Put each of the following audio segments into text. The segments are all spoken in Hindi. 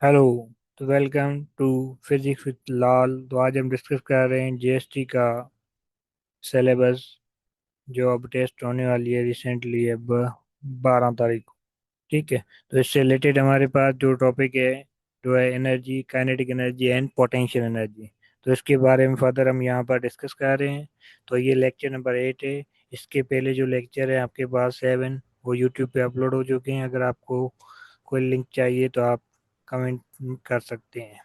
हेलो। तो वेलकम टू फिजिक्स विद लाल। तो आज हम डिस्कस कर रहे हैं जीएसटी का सिलेबस, जो अब टेस्ट होने वाली है रिसेंटली अब 12 तारीख को। ठीक है। तो इससे रिलेटेड हमारे पास जो टॉपिक है जो है energy, kinetic energy and potential energy. तो इसके बारे में फर्दर हम यहाँ पर डिस्कस कर रहे हैं। तो ये लेक्चर नंबर 8 है। इसके पहले जो लेक्चर है आपके पास 7, वो यूट्यूब पे अपलोड हो चुके हैं। अगर आपको कोई लिंक चाहिए तो आप कमेंट कर सकते हैं।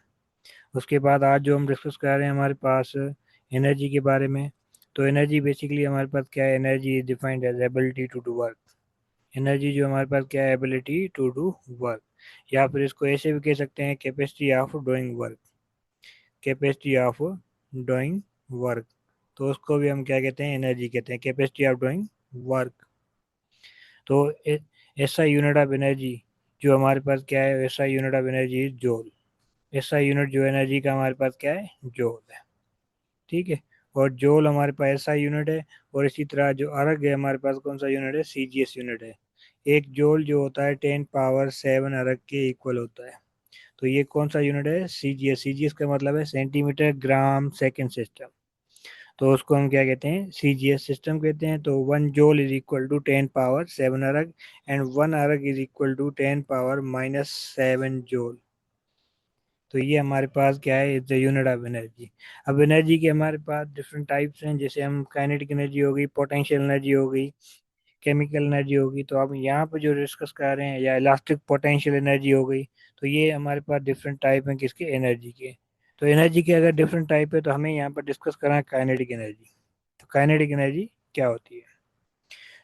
उसके बाद आज जो हम डिस्कस कर रहे हैं हमारे पास एनर्जी के बारे में। तो एनर्जी बेसिकली हमारे पास क्या है, energy is defined as ability to do work. Energy जो हमारे पास क्या है, एबिलिटी टू डू वर्क, या फिर इसको ऐसे भी कह सकते हैं capacity of doing work. Capacity of doing work, तो उसको भी हम क्या कहते हैं, एनर्जी कहते हैं, कैपेसिटी ऑफ डूइंग वर्क। तो ऐसा यूनिट ऑफ एनर्जी जो हमारे पास क्या है, ऐसा unit of energy is joule. ऐसा यूनिट जो एनर्जी का हमारे पास क्या है, जूल है। ठीक है। और जूल हमारे पास ऐसा यूनिट है। और इसी तरह जो अर्ग है हमारे पास कौन सा यूनिट है, सीजीएस यूनिट है। एक जूल जो होता है 10 पावर 7 अर्ग के इक्वल होता है। तो ये कौन सा यूनिट है, सीजीएस। सीजीएस का मतलब है सेंटीमीटर ग्राम सेकेंड सिस्टम। तो उसको हम क्या कहते हैं, सीजीएस सिस्टम कहते हैं। तो 1 joule is equal to 10 power 7 erg, and 1 erg is equal to 10 power -7 joule. तो ये हमारे पास क्या है, is the unit of energy. अब एनर्जी के हमारे पास डिफरेंट टाइप्स हैं, जैसे हम काइनेटिक एनर्जी हो गई, पोटेंशियल एनर्जी हो गई, केमिकल एनर्जी होगी। तो अब यहाँ पे जो डिस्कस कर रहे हैं, या इलास्टिक पोटेंशियल एनर्जी हो गई। तो ये हमारे पास डिफरेंट टाइप हैं किसके, एनर्जी के। तो एनर्जी के अगर डिफरेंट टाइप है तो हमें यहाँ पर डिस्कस करना है काइनेटिक एनर्जी। तो काइनेटिक एनर्जी क्या होती है।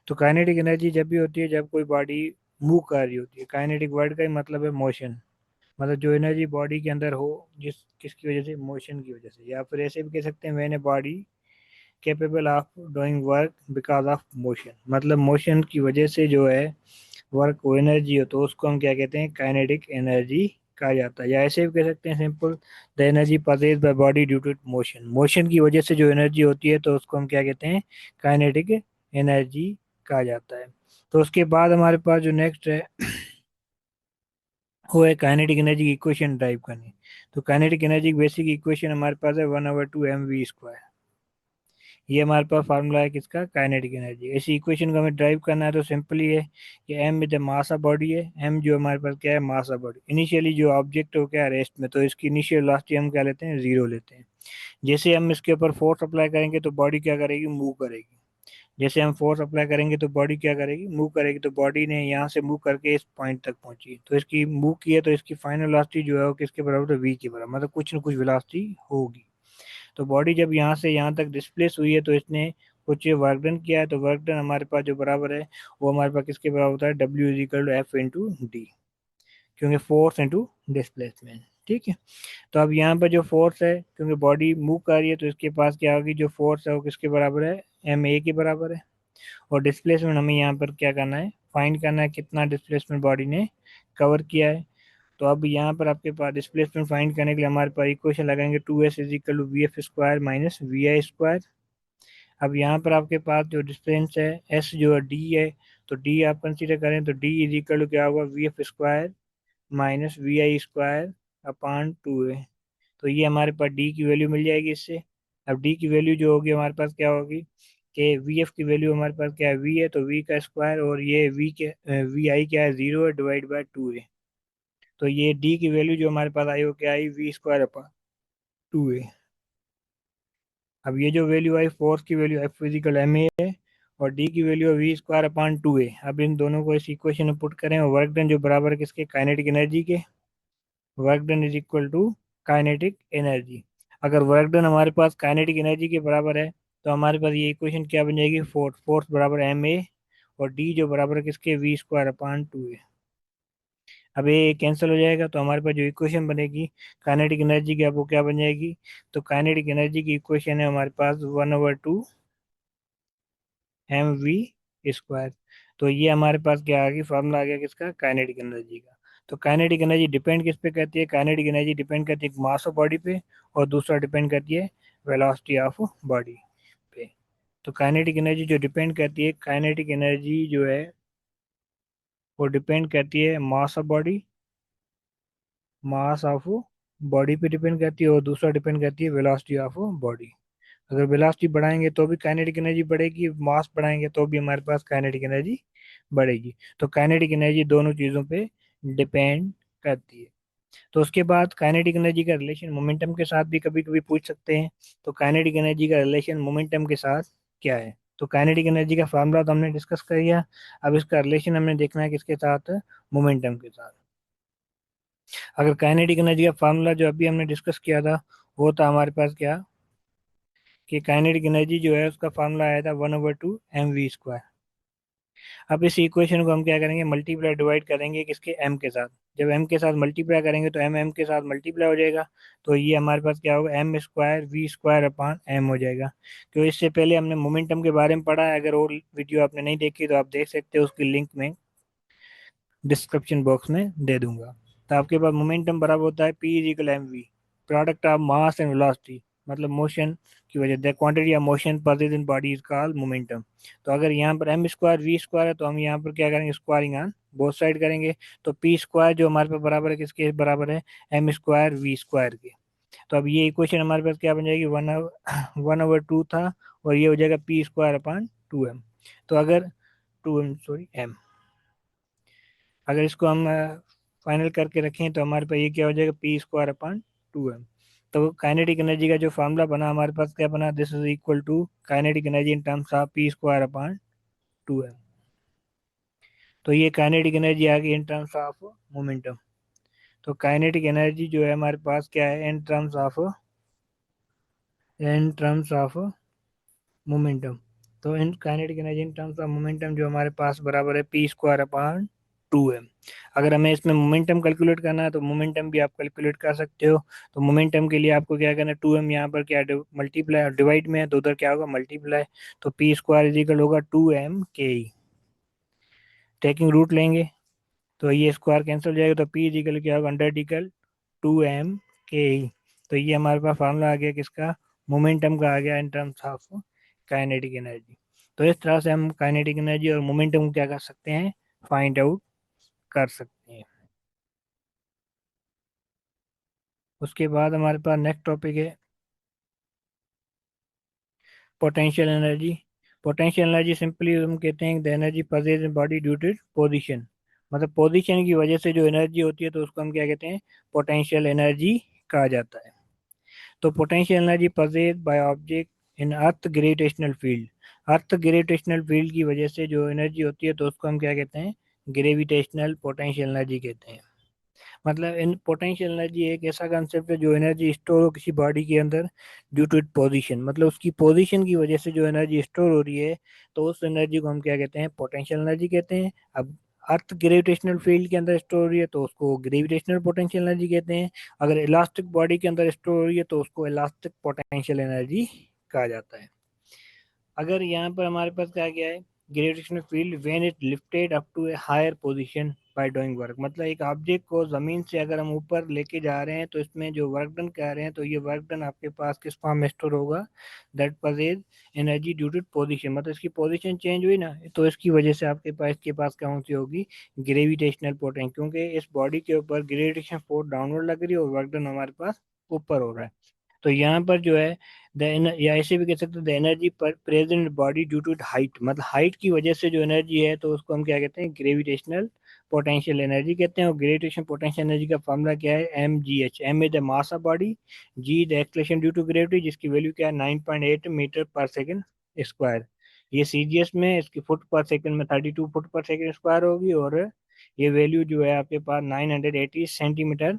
तो काइनेटिक एनर्जी जब भी होती है जब कोई बॉडी मूव कर रही होती है। काइनेटिक वर्ड का ही मतलब है मोशन। मतलब जो एनर्जी बॉडी के अंदर हो, जिस किसकी वजह से, मोशन की वजह से। या फिर ऐसे भी कह सकते हैं when a body capable of doing work because of motion. मतलब मोशन की वजह से जो है वर्क हो, एनर्जी हो, तो उसको हम क्या कहते हैं, काइनेटिक एनर्जी कहा जाता है। या ऐसे भी कह सकते हैं simple, the energy possessed by body due to motion. Motion की वजह से जो एनर्जी होती है तो उसको हम क्या कहते हैं, काइनेटिक एनर्जी कहा जाता है। तो उसके बाद हमारे पास जो नेक्स्ट है वो है काइनेटिक एनर्जी की इक्वेशन ड्राइव करनी। तो काइनेटिक एनर्जी की बेसिक इक्वेशन हमारे पास है 1/2 mv²। ये हमारे पास फार्मूला है किसका, काइनेटिक एनर्जी। ऐसी इक्वेशन को हमें ड्राइव करना है तो सिंपली है कि M with mass of body है। एम जो हमारे पास क्या है, मास ऑफ बॉडी। इनिशियली जो ऑब्जेक्ट हो क्या है, रेस्ट में, तो इसकी इनिशियल वेलोसिटी हम क्या लेते हैं, जीरो लेते हैं। जैसे हम इसके ऊपर फोर्स अप्लाई करेंगे तो बॉडी क्या करेगी, मूव करेगी। जैसे हम फोर्स अप्लाई करेंगे तो बॉडी क्या करेगी, मूव करेगी। तो बॉडी ने यहाँ से मूव करके इस पॉइंट तक पहुंची, तो इसकी मूव की है, तो इसकी फाइनल वेलोसिटी जो है वो किसके बराबर है, वी के बराबर। मतलब कुछ ना कुछ वेलोसिटी होगी। तो बॉडी जब यहाँ से यहाँ तक डिस्प्लेस हुई है तो इसने कुछ वर्क डन किया है। तो वर्क डन हमारे पास जो बराबर है वो हमारे पास किसके बराबर होता है, W = F × D। क्योंकि फोर्स इंटू डिस्प्लेसमेंट। ठीक है। तो अब यहाँ पर जो फोर्स है, क्योंकि बॉडी मूव कर रही है तो इसके पास क्या होगी, जो फोर्स है वो किसके बराबर है, ma के बराबर है। और डिस्प्लेसमेंट हमें यहाँ पर क्या करना है, फाइंड करना है, कितना डिस्प्लेसमेंट बॉडी ने कवर किया है। तो अब यहाँ पर आपके पास डिस्प्लेसमेंट फाइंड करने के लिए हमारे पास इक्वेशन लगाएंगे, 2s = VF² - VI²। अब यहाँ पर आपके पास जो डिस्टेंस है एस जो है डी है, तो डी आप कंसीडर करें तो D क्या होगा, VF² - VI² अपॉन 2 है। तो ये हमारे पास डी की वैल्यू मिल जाएगी इससे। अब डी की वैल्यू जो होगी हमारे पास क्या होगी, कि वी एफ की वैल्यू हमारे पास क्या है, वी है, तो वी का स्क्वायर, और ये वी के वी आई क्या है, 0 है, डिवाइड बाय 2 है। तो ये डी की वैल्यू जो हमारे पास आई वो क्या आई, V² अपॉन 2 है। अब ये जो वैल्यू आई, फोर्स की वैल्यू F = ma है, और डी की वैल्यू V²अपॉन 2 है। अब इन दोनों को इस इक्वेशन में पुट करें, और वर्क डन जो बराबर है किसके, काइनेटिक एनर्जी के। Work done is equal to kinetic energy. अगर वर्क डन हमारे पास काइनेटिक एनर्जी के बराबर है तो हमारे पास ये इक्वेशन क्या बन जाएगी, फोर्स। फोर्स बराबर ma, और डी जो बराबर है किसके, V² अपॉन 2 है। अब ये कैंसिल हो जाएगा तो हमारे पास जो इक्वेशन बनेगी काइनेटिक एनर्जी की, अब वो क्या बन जाएगी। तो काइनेटिक एनर्जी की इक्वेशन है हमारे पास 1/2 mv²। तो ये हमारे पास क्या आ गई, फॉर्मूला आ गया किसका, काइनेटिक एनर्जी का। तो काइनेटिक एनर्जी डिपेंड किस पे करती है, काइनेटिक एनर्जी डिपेंड करती है मास ऑफ बॉडी पे, और दूसरा डिपेंड करती है वेलोसिटी ऑफ बॉडी पे। तो काइनेटिक एनर्जी जो डिपेंड करती है, काइनेटिक एनर्जी जो है वो डिपेंड करती है mass of body, mass of body पे डिपेंड करती है और दूसरा डिपेंड करती है वेलोसिटी ऑफ बॉडी। अगर वेलोसिटी बढ़ाएंगे तो भी काइनेटिक एनर्जी बढ़ेगी, मास बढ़ाएंगे तो भी हमारे पास काइनेटिक एनर्जी बढ़ेगी। तो काइनेटिक एनर्जी दोनों चीज़ों पे डिपेंड करती है। तो उसके बाद काइनेटिक एनर्जी का रिलेशन मोमेंटम के साथ भी कभी कभी पूछ सकते हैं। तो काइनेटिक एनर्जी का रिलेशन मोमेंटम के साथ क्या है? तो काइनेटिक एनर्जी का फार्मूला तो हमने डिस्कस कर लिया। अब इसका रिलेशन हमने देखना है किसके साथ? मोमेंटम के साथ। अगर काइनेटिक एनर्जी का फार्मूला जो अभी हमने डिस्कस किया था वो था हमारे पास क्या, कि काइनेटिक एनर्जी जो है उसका फार्मूला आया था 1/2 mv²। अब इस इक्वेशन को हम क्या करेंगे, मल्टीप्लाई डिवाइड करेंगे किसके? एम के साथ। जब एम के साथ मल्टीप्लाई करेंगे तो एम एम के साथ मल्टीप्लाई हो जाएगा। तो ये हमारे पास क्या होगा, m²v² अपॉन m हो जाएगा। तो इससे पहले हमने मोमेंटम के बारे में पढ़ा है, अगर और वीडियो आपने नहीं देखी तो आप देख सकते हो, उसकी लिंक में डिस्क्रिप्शन बॉक्स में दे दूंगा। तो आपके पास मोमेंटम बराबर होता है P=mv, product of mass and velocity, मतलब मोशन की वजह the quantity of motion persist in body is called momentum. तो अगर यहाँ पर m²v² है तो हम यहाँ पर क्या करेंगे, स्क्वायरिंग ऑन बोथ साइड करेंगे। तो p² जो हमारे पास बराबर है किसके बराबर है, m²v² के। तो अब ये इक्वेशन हमारे पास क्या बन जाएगी, 1/2 था और ये हो जाएगा p² अपॉन 2m। तो अगर 2m सॉरी m, अगर इसको हम फाइनल करके रखें तो हमारे पास ये क्या हो जाएगा, p² अपॉन 2m। तो काइनेटिक एनर्जी का जो फार्मूला बना हमारे पास क्या बना, this is equal to kinetic energy in terms of p² upon 2m। तो ये काइनेटिक एनर्जी आ गई इन टर्म्स ऑफ मोमेंटम। तो काइनेटिक एनर्जी जो है हमारे पास क्या है इन टर्म्स ऑफ मोमेंटम। तो in kinetic energy in terms of momentum जो हमारे पास बराबर है p² अपॉन 2m। अगर हमें इसमें मोमेंटम कैलकुलेट करना है तो मोमेंटम भी आप कैलकुलेट कर सकते हो। तो मोमेंटम के लिए आपको क्या करना है, 2m यहाँ पर क्या मल्टीप्लाई डिवाइड में है तो उधर क्या होगा मल्टीप्लाई। तो p² होगा 2m/k। टेकिंग रूट लेंगे तो ये स्क्वायर कैंसिल हो जाएगा, तो p क्या होगा, अंडर 2m/k। तो ये हमारे पास फार्मूला आ गया किसका, मोमेंटम का आ गया इन टर्म्स ऑफ काइनेटिक एनर्जी। तो इस तरह से हम काइनेटिक एनर्जी और मोमेंटम को क्या कर सकते हैं, फाइंड आउट कर सकते हैं। उसके बाद हमारे पास नेक्स्ट टॉपिक है potential energy. Potential energy simply हम कहते हैं the energy possess in body due to position, मतलब पोजीशन की वजह से जो एनर्जी होती है तो उसको हम क्या कहते हैं, पोटेंशियल एनर्जी कहा जाता है। तो potential energy पजेज by object in earth gravitational field, earth gravitational field की वजह से जो एनर्जी होती है तो उसको हम क्या कहते हैं, ग्रेविटेशनल पोटेंशियल एनर्जी कहते हैं। मतलब इन पोटेंशियल एनर्जी एक ऐसा कंसेप्ट है जो एनर्जी स्टोर हो किसी बॉडी के अंदर ड्यू टू इट पोजीशन, मतलब उसकी पोजीशन की वजह से जो एनर्जी स्टोर हो रही है तो उस एनर्जी को हम क्या कहते हैं, पोटेंशियल एनर्जी कहते हैं। अब अर्थ ग्रेविटेशनल फील्ड के अंदर स्टोर हो रही है तो उसको ग्रेविटेशनल पोटेंशियल एनर्जी कहते हैं। अगर इलास्टिक बॉडी के अंदर स्टोर हो रही है तो उसको इलास्टिक पोटेंशियल एनर्जी कहा जाता है। अगर यहाँ पर हमारे पास क्या गया है, gravitational field when it lifted up to a higher position by doing work, मतलब एक ऑब्जेक्ट को जमीन से अगर हम ऊपर लेके जा रहे हैं तो इसमें जो वर्क डन कर रहे हैं तो ये वर्क डन आपके पास किस फॉर्म में स्टोर होगा, that possess energy due to position, मतलब इसकी पोजीशन चेंज हुई ना तो इसकी वजह से आपके पास कौन सी होगी, ग्रेविटेशनल पोटेंशियल, क्योंकि इस बॉडी के ऊपर ग्रेविटेशन फोर्स डाउनवर्ड लग रही है और वर्क डन हमारे पास ऊपर हो रहा है। तो यहाँ पर जो है या ऐसे भी कह सकते हैं the energy present body due to height, मतलब हाइट की वजह से जो एनर्जी है तो उसको हम क्या कहते हैं, ग्रेविटेशनल पोटेंशियल एनर्जी कहते हैं। और ग्रेविटेशन पोटेंशियल एनर्जी का फॉर्मूला क्या है, mgh, M is the mass of body, G the acceleration due to gravity जिसकी वैल्यू क्या है 9.8 मीटर पर सेकेंड स्क्वायर। ये सीजीएस में इसकी फुट पर सेकंड में 32 फुट पर सेकंड स्क्वायर होगी और ये वैल्यू जो है आपके पास 980 सेंटीमीटर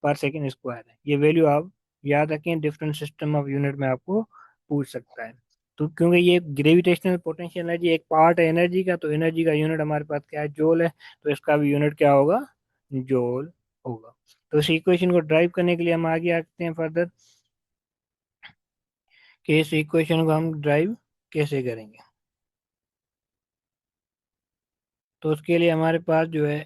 पर सेकेंड स्क्वायर है। ये वैल्यू आप याद रखें, डिफरेंट सिस्टम ऑफ यूनिट में आपको पूछ सकता है। तो क्योंकि ये ग्रेविटेशनल पोटेंशियल एनर्जी एक पार्ट है एनर्जी का, तो एनर्जी का यूनिट हमारे पास क्या है, जूल है। तो इसका भी यूनिट क्या होगा, जूल होगा। तो इस इक्वेशन को ड्राइव करने के लिए हम आगे आते हैं फर्दर कि इस इक्वेशन को हम ड्राइव कैसे करेंगे। तो उसके लिए हमारे पास जो है,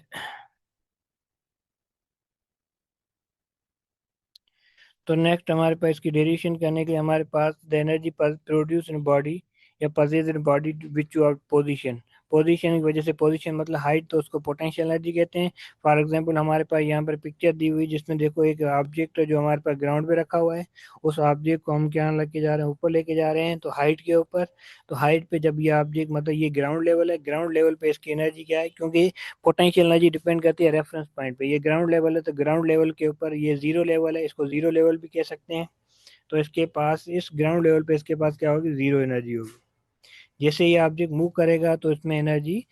तो नेक्स्ट हमारे पास इसकी डेरिवेशन करने के लिए हमारे पास the energy produce in body या possess in body which you are position, position की वजह से, पोजीशन मतलब हाइट, तो उसको पोटेंशियल एनर्जी कहते हैं। फॉर एग्जांपल हमारे पास यहाँ पर पिक्चर दी हुई जिसमें देखो एक ऑब्जेक्ट है जो हमारे पास ग्राउंड पे रखा हुआ है, उस ऑब्जेक्ट को हम क्या लेके जा रहे हैं, ऊपर लेके जा रहे हैं, तो हाइट के ऊपर। तो हाइट पे जब ये ऑब्जेक्ट, मतलब ये ग्राउंड लेवल है, ग्राउंड लेवल पे इसकी एनर्जी क्या है, क्योंकि पोटेंशियल एनर्जी डिपेंड करती है रेफरेंस पॉइंट पे, ये ग्राउंड लेवल है तो ग्राउंड लेवल के ऊपर ये जीरो लेवल है, इसको जीरो लेवल भी कह सकते हैं। तो इसके पास इस ग्राउंड लेवल पे इसके पास क्या होगी, जीरो एनर्जी होगी। जैसे ये ऑब्जेक्ट मूव करेगा तो इसमें एनर्जी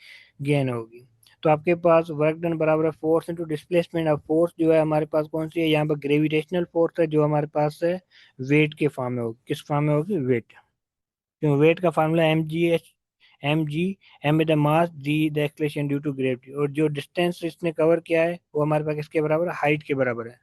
गेन होगी। तो आपके पास वर्क डन बराबर है force into displacement. Of force जो है हमारे पास कौन सी है, यहाँ पर ग्रेविटेशनल फोर्स है जो हमारे पास है वेट के फॉर्म में होगी। किस फॉर्म में होगी, वेट। क्यों, वेट का formula M the mass D the acceleration due to gravity, और जो डिस्टेंस इसने कवर किया है वो हमारे पास किसके बराबर है, हाइट के बराबर है।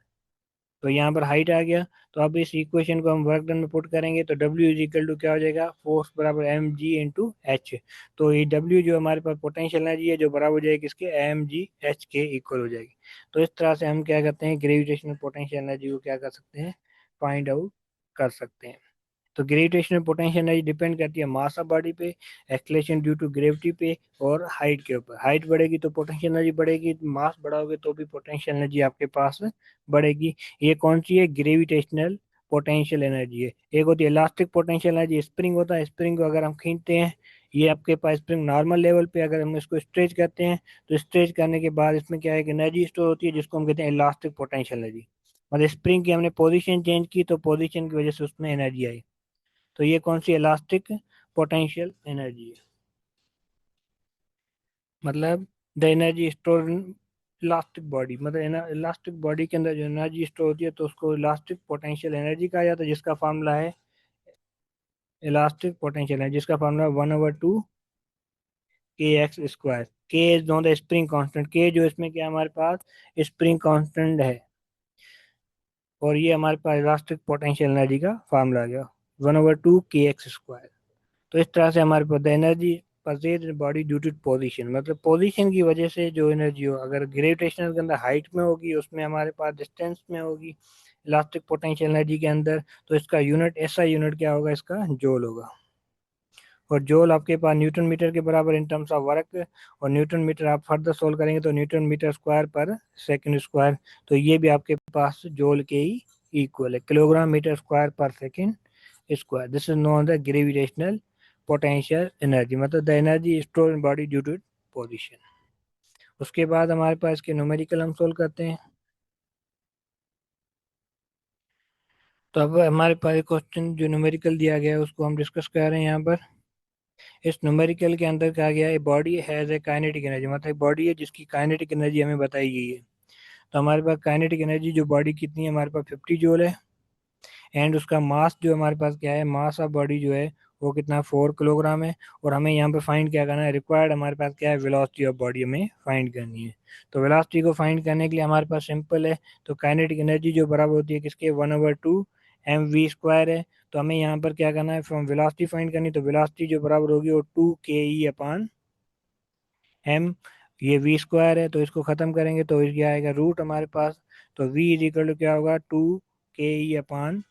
तो यहाँ पर हाइट आ गया। तो अब इस इक्वेशन को हम वर्क डन में पुट करेंगे तो W इज इक्वल टू क्या हो जाएगा, फोर्स बराबर mg/h। तो ये W जो हमारे पास पोटेंशियल एनर्जी है जो बराबर हो जाएगी किसके, mg/h के इक्वल हो जाएगी। तो इस तरह से हम क्या करते हैं, ग्रेविटेशनल पोटेंशियल एनर्जी को क्या कर सकते हैं, फाइंड आउट कर सकते हैं। तो ग्रेविटेशनल पोटेंशियल एनर्जी डिपेंड करती है मास ऑफ बॉडी पे, एक्सलेशन ड्यू टू ग्रेविटी पे, और हाइट के ऊपर। हाइट बढ़ेगी तो पोटेंशियल एनर्जी बढ़ेगी, मास बढ़ाओगे तो भी पोटेंशियल एनर्जी आपके पास बढ़ेगी। ये कौन सी है, ग्रेविटेशनल पोटेंशियल एनर्जी है। एक होती है इलास्टिक पोटेंशियल एनर्जी, स्प्रिंग होता है, स्प्रिंग को अगर हम खींचते हैं, ये आपके पास स्प्रिंग नॉर्मल लेवल पे, अगर हम इसको स्ट्रेच करते हैं तो स्ट्रेच करने के बाद इसमें क्या है कि एनर्जी स्टोर होती है जिसको हम कहते हैं इलास्टिक पोटेंशियल एनर्जी। मतलब स्प्रिंग की हमने पोजीशन चेंज की तो पोजीशन की वजह से उसमें एनर्जी आई। तो ये कौन सी इलास्टिक पोटेंशियल एनर्जी है, मतलब the energy store in elastic body, मतलब इलास्टिक बॉडी के अंदर जो एनर्जी स्टोर होती है तो उसको इलास्टिक पोटेंशियल एनर्जी कहा जाता है, जिसका फार्मूला है इलास्टिक पोटेंशियल एनर्जी, जिसका फार्मूला 1/2 के एक्स स्क्वायर। के is know the spring constant, के जो इसमें क्या हमारे पास स्प्रिंग कांस्टेंट है, और ये हमारे पास इलास्टिक पोटेंशियल एनर्जी का फार्मूला आ गया 1/2 के एक्स स्क्वायर। तो इस तरह से हमारे पास energy possess in body due to position, मतलब पोजीशन की वजह से जो एनर्जी हो, अगर ग्रेविटेशनल के अंदर हाइट में होगी, उसमें हमारे पास डिस्टेंस में होगी, इलास्टिक पोटेंशियल एनर्जी के अंदर, तो इसका यूनिट, ऐसा यूनिट क्या होगा, इसका जोल होगा। और जोल आपके पास न्यूटन मीटर के बराबर इन टर्म्स ऑफ वर्क, और न्यूटन मीटर आप फर्दर सोल्व करेंगे तो न्यूटन मीटर स्क्वायर पर सेकंड स्क्वायर, तो ये भी आपके पास जोल के ही इक्वल है, किलोग्राम मीटर स्क्वायर पर second square. This is known the gravitational potential energy, मतलब the energy store in body due to position. उसके बाद हमारे पास इसके न्यूमेरिकल हम सोल्व करते हैं। तो अब हमारे पास क्वेश्चन जो न्यूमेरिकल दिया गया है उसको हम डिस्कस कर रहे हैं यहाँ पर। इस न्यूमेरिकल के अंदर कहा गया है body has a kinetic energy, मतलब बॉडी है जिसकी काइनेटिक एनर्जी हमें बताई गई है। तो हमारे पास काइनेटिक एनर्जी जो बॉडी कितनी है, हमारे पास 50 जूल है। एंड उसका मास जो हमारे पास क्या है, मास ऑफ बॉडी जो है वो कितना, 4 किलोग्राम है। और हमें यहाँ पे फाइंड क्या करना है, रिक्वायर्ड हमारे पास क्या है, वेलोसिटी ऑफ बॉडी हमें फाइंड करनी है। तो वेलोसिटी को फाइंड करने के लिए हमारे पास सिंपल है, तो काइनेटिक एनर्जी जो बराबर होती है किसके, 1/2 mv स्क्वायर है। तो हमें यहाँ पर क्या करना है, फ्रॉम वेलोसिटी फाइंड करनी, तो वेलोसिटी जो बराबर होगी वो 2ke/m, ये वी स्क्वायर है, तो इसको खत्म करेंगे तो ये आएगा रूट हमारे पास। तो v इज इक्वल टू क्या होगा, 2ke/m।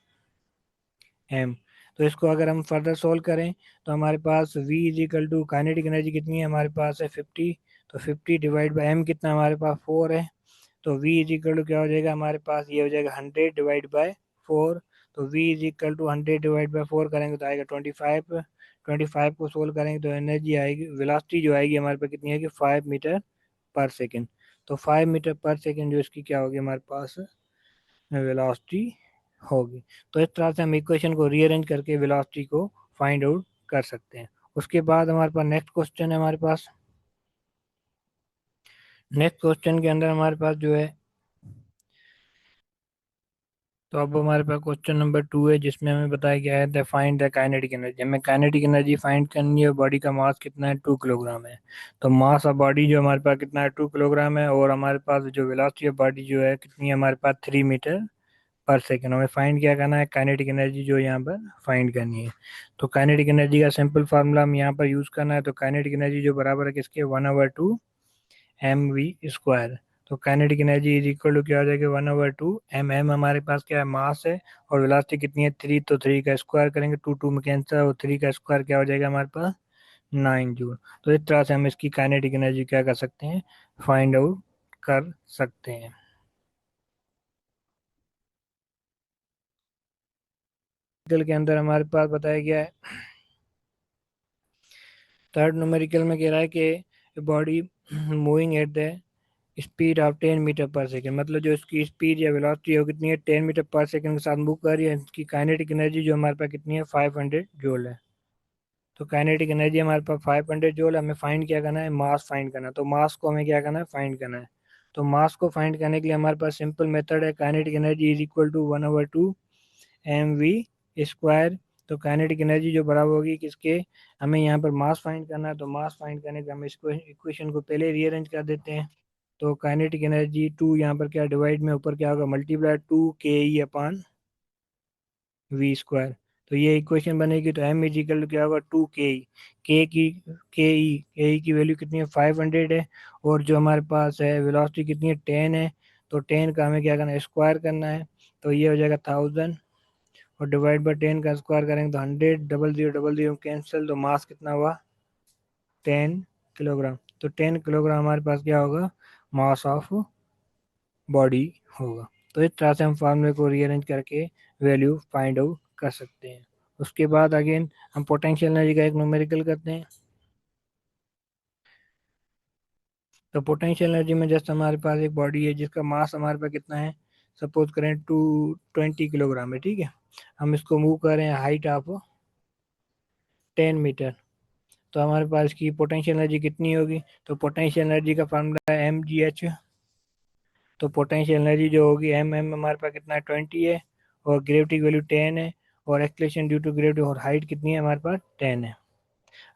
तो इसको अगर हम फर्दर सोल्व करें तो हमारे पास v is equal to kinetic energy कितनी है हमारे पास है 50, तो 50 डिवाइड बाई m कितना हमारे पास 4 है। तो v इज इक्वल टू क्या हो जाएगा हमारे पास, ये हो जाएगा 100/4। तो v इज इक्वल टू 100/4 करेंगे तो आएगा 25। 25 को सोल्व करेंगे तो एनर्जी आएगी, वेलोसिटी जो आएगी हमारे पास कितनी आएगी, 5 मीटर पर सेकेंड। तो 5 मीटर पर सेकेंड जो इसकी क्या होगी हमारे पास वेलोसिटी होगी। तो इस तरह से हम इक्वेशन को रीअरेंज करके वेलोसिटी को फाइंड आउट कर सकते हैं। उसके बाद हमारे पास नेक्स्ट क्वेश्चन है हमारे पास। नेक्स्ट क्वेश्चन के अंदर हमारे पास जो है, तो अब हमारे पास क्वेश्चन नंबर 2 है जिसमें हमें बताया गया है फाइंड द काइनेटिक एनर्जी। हमें काइनेटिक एनर्जी फाइंड करनी है, बॉडी का मास कितना है, 2 किलोग्राम है। तो मास ऑफ बॉडी जो हमारे पास कितना है, 2 किलोग्राम है, और हमारे पास जो वेलोसिटी ऑफ बॉडी जो है कितनी है हमारे पास, 3 मीटर पर सेकेंड। हमें फाइंड क्या करना है, काइनेटिक एनर्जी जो यहाँ पर फाइंड करनी है। तो काइनेटिक एनर्जी का सिंपल फार्मूला हम यहाँ पर यूज करना है, तो काइनेटिक एनर्जी जो बराबर है किसके, 1/2 mv स्क्वायर। तो kinetic energy is equal to क्या हो जाएगा, 1/2 m हमारे पास क्या है, मास है, और वेलोसिटी कितनी है 3, तो 3 का स्क्वायर करेंगे, 2 2 में कैंसिल, और 3 का स्क्वायर क्या हो जाएगा हमारे पास 9 जूल। तो इस तरह से हम इसकी काइनेटिक एनर्जी क्या कर सकते हैं, फाइंड आउट कर सकते हैं। न्यूमेरिकल के अंदर हमारे पास बताया गया है, थर्ड न्यूमेरिकल में कह रहा है कि body moving at the speed of 10 metre per second, मतलब जो इसकी स्पीड या वेलोसिटी है वो कितनी है, 10 मीटर पर सेकेंड के साथ मूव कर रही है। इसकी काइनेटिक एनर्जी जो हमारे पास कितनी है, 500 जूल है। तो काइनेटिक एनर्जी हमारे पास 500 जूल, हमें फाइंड क्या करना है, मास फाइंड करना है। तो मास को हमें क्या करना है, फाइंड करना है। तो मास को फाइंड करने के लिए हमारे पास सिंपल मेथड है, kinetic energy is equal to 1/2 mv²। तो काइनेटिक एनर्जी जो बराबर होगी किसके, हमें यहाँ पर मास फाइंड करना है। तो मास फाइंड करने के हम इसको इक्वेशन को पहले रीअरेंज कर देते हैं। तो काइनेटिक एनर्जी टू यहाँ पर क्या डिवाइड में ऊपर क्या होगा, मल्टीप्लाई 2ke/v²। तो ये इक्वेशन बनेगी। तो m इज इक्वल टू क्या होगा, 2ke। के ई की वैल्यू कितनी है, 500 है। और जो हमारे पास है वेलोसिटी कितनी है, 10 है। तो 10 का हमें क्या करना है, स्क्वायर करना है। तो ये हो जाएगा 1000, और डिवाइड बाय 10 का स्क्वायर करेंगे तो 100, double zero double zero cancel. तो मास कितना हुआ, 10 किलोग्राम। तो 10 किलोग्राम हमारे पास क्या होगा, मास ऑफ बॉडी होगा। तो इस तरह से हम फार्मूले को रीअरेंज करके वैल्यू फाइंड आउट कर सकते हैं। उसके बाद अगेन हम पोटेंशियल एनर्जी का एक न्यूमेरिकल करते हैं। तो पोटेंशियल एनर्जी में जस्ट हमारे पास एक बॉडी है जिसका मास हमारे पास कितना है, सपोज करें 220 किलोग्राम है, ठीक है। हम इसको मूव कर रहे हैं हाइट ऑफ 10 मीटर। तो हमारे पास की पोटेंशियल एनर्जी कितनी होगी, तो पोटेंशियल एनर्जी का फार्मूला है mgh। तो पोटेंशियल एनर्जी जो होगी एम हमारे पास कितना है, 20 है। और ग्रेविटी की वैल्यू 10 है। और एक्सलेशन ड्यू टू ग्रेविटी और हाइट कितनी है हमारे पास, 10 है।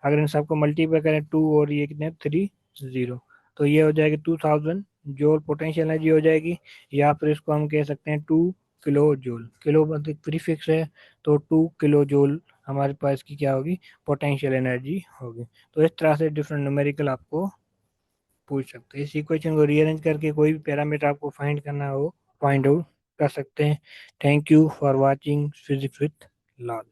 अगर इन सबको मल्टीप्लाई करें, टू और ये कितने, 30। तो ये हो जाएगी 2000 जूल पोटेंशियल एनर्जी हो जाएगी। या फिर इसको हम कह सकते हैं 2 किलो जूल, किलो मतलब प्रीफिक्स है। तो 2 किलो जूल हमारे पास की क्या होगी, पोटेंशियल एनर्जी होगी। तो इस तरह से डिफरेंट न्यूमेरिकल आपको पूछ सकते हैं। इस इक्वेशन को रीअरेंज करके कोई भी पैरामीटर आपको फाइंड करना हो, फाइंड आउट कर सकते हैं। Thank you for watching physics with Lal.